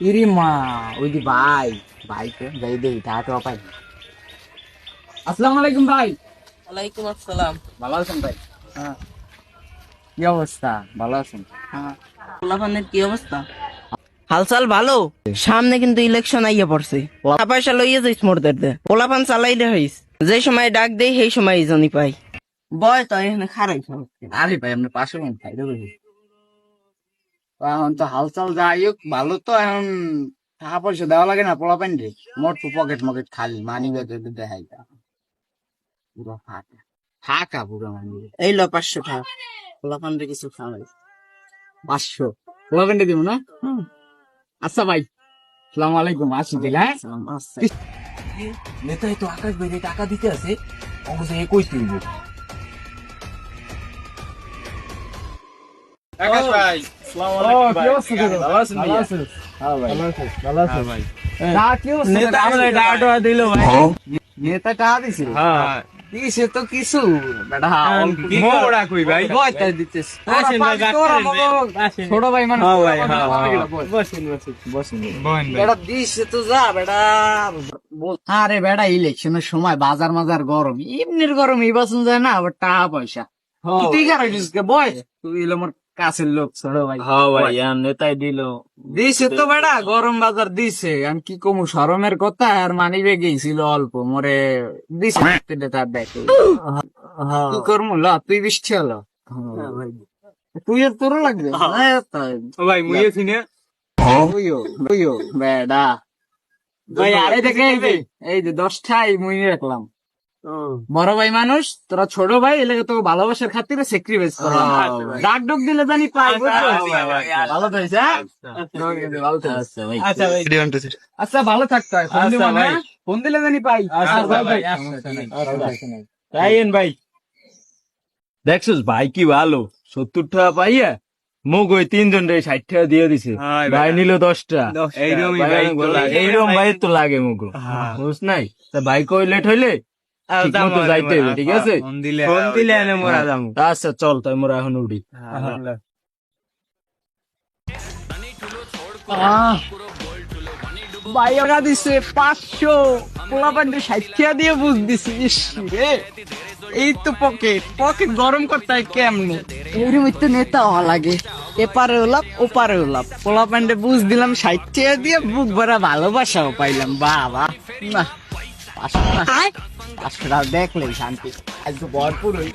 ইরি মা, ওই যে ভাই, ভাইকে যাই দেই টাকা পাই। আসসালামু আলাইকুম ভাই। ওয়ালাইকুম আসসালাম। ভালো আছেন ভাই? হ্যাঁ। কি অবস্থা? ভালো আছেন? হ্যাঁ। পোলাপানের কি অবস্থা? হালচাল ভালো। সামনে কিন্তু ইলেকশন আইয়া পড়ছে। টাকা পয়সা লইয়া যাইস মোরদের দে। পোলাপান চালাইলে হইস। যে সময় ডাক দেই সেই সময় জানি পাই। বয় তো এখানে খারাই খাও। আরে ভাই, আপনি পাশে কোন খাই দেবো? এখন তো হালচাল যাই হোক, ভালো তো। এখন টাকা পয়সা দেওয়া লাগে না পোলা পাইন রে। মোট তো পকেট মকেট খালি, মানি ব্যাগ দেখাই পুরো ফাঁকা ফাঁকা পুরো মানি ব্যাগ। এই ল 500 টাকা। পোলাপানরে কিছু খাওয়াই। 500 পোলা পাইন দিব না? আচ্ছা ভাই, আসসালামু আলাইকুম, আসি দিলে। হ্যাঁ, আচ্ছা। নেতাই তো আকাশ ভাই টাকা দিতে আছে, অবশ্যই 21 দিব। আকাশ ভাই, কি অবস্থা তোর? ভালো আছেন ভাইয়া? হ্যাঁ ভাই, ভালো আছে ভাই। কি অবস্থা? নেতা আমাদের টাকা দিল ভাই। নেতা টাকা দিছে? হ্যাঁ। দিছে তো কিছু বেটা, কি মোড়া কই ভাই? বয়তা দিতেছে। আসেন ভাই, আসেন। ছোট ভাই মানে হ্যাঁ ভাই, হ্যাঁ, হ্যাঁ। বসেন বসেন বসেন ভাই। বেটা দিছে তো, যা বেটা। আরে বেটা, ইলেকশনের সময় বাজার মাজার গরম, এমনির গরম এই বাসন যায় না, আবার টাকা পয়সা তুই কারো বয়। তুই এলো আমার কাছের লোক, ছোট ভাই। হ্যাঁ ভাই, নেতাই দিল। দিছে তো বেটা, গরম বাজার দিছে। আমি কি কমু, শরমের কথা। আর মানি গেছিল অল্প, মোরে দিছে তার দেখ। কি করবো, ল তুই বৃষ্টি হলো। তুই আর তোরও লাগবে। ও ভাই মুইও চিনে। তুইও বেডা ভাই। আরে দেখে, এই যে 10টাই মুই রাখলাম। বড় ভাই মানুষ, তোরা ছোট ভাই, এলে তো ভালোবাসার খাতিরে স্যাক্রিফাইস করলাম। ডাক ডুক দিলে জানি পাই, বুঝছো? ভালো তো হয়েছে, হ্যাঁ? ভালো তো হয়েছে। আচ্ছা ভাই। আচ্ছা, ভালো থাকতে হয়। ফোন দিব না, ফোন দিলে জানি পাই। আচ্ছা ভাই, তাইয়েন ভাই। দেখছিস ভাই কি ভালো, 70 টাকা পাইয়া মুখ ওই 3 জন 60 টাকা দিয়ে দিছে। ভাই নিল 10টা। এইরকমই ভাই তো লাগে। এইরকম ভাই তো লাগে মুখ, বুঝ নাই? তা ভাই কই লেট হইলে ঠিক মতো যাইতে হবে, ঠিক আছে? ফোন দিলে এনে মোরা যাবো। আচ্ছা চল, তাই মোরা এখন উঠি। বাইরা দিছে 500, পোলাপান্ডে 60 দিয়ে বুঝ দিছি। ইস রে, এই তো পকেট পকেট গরম করতে হয় কেমনে? এরকম তো নেতা হওয়া লাগে। এপারে ওলাপ ওপারে ওলাপ, পোলাপান্ডে বুঝ দিলাম 60 দিয়ে, বুক ভরা ভালোবাসাও পাইলাম। বাবা না, 500 দেখলেই শান্তি। আজ তো ভরপুর হই।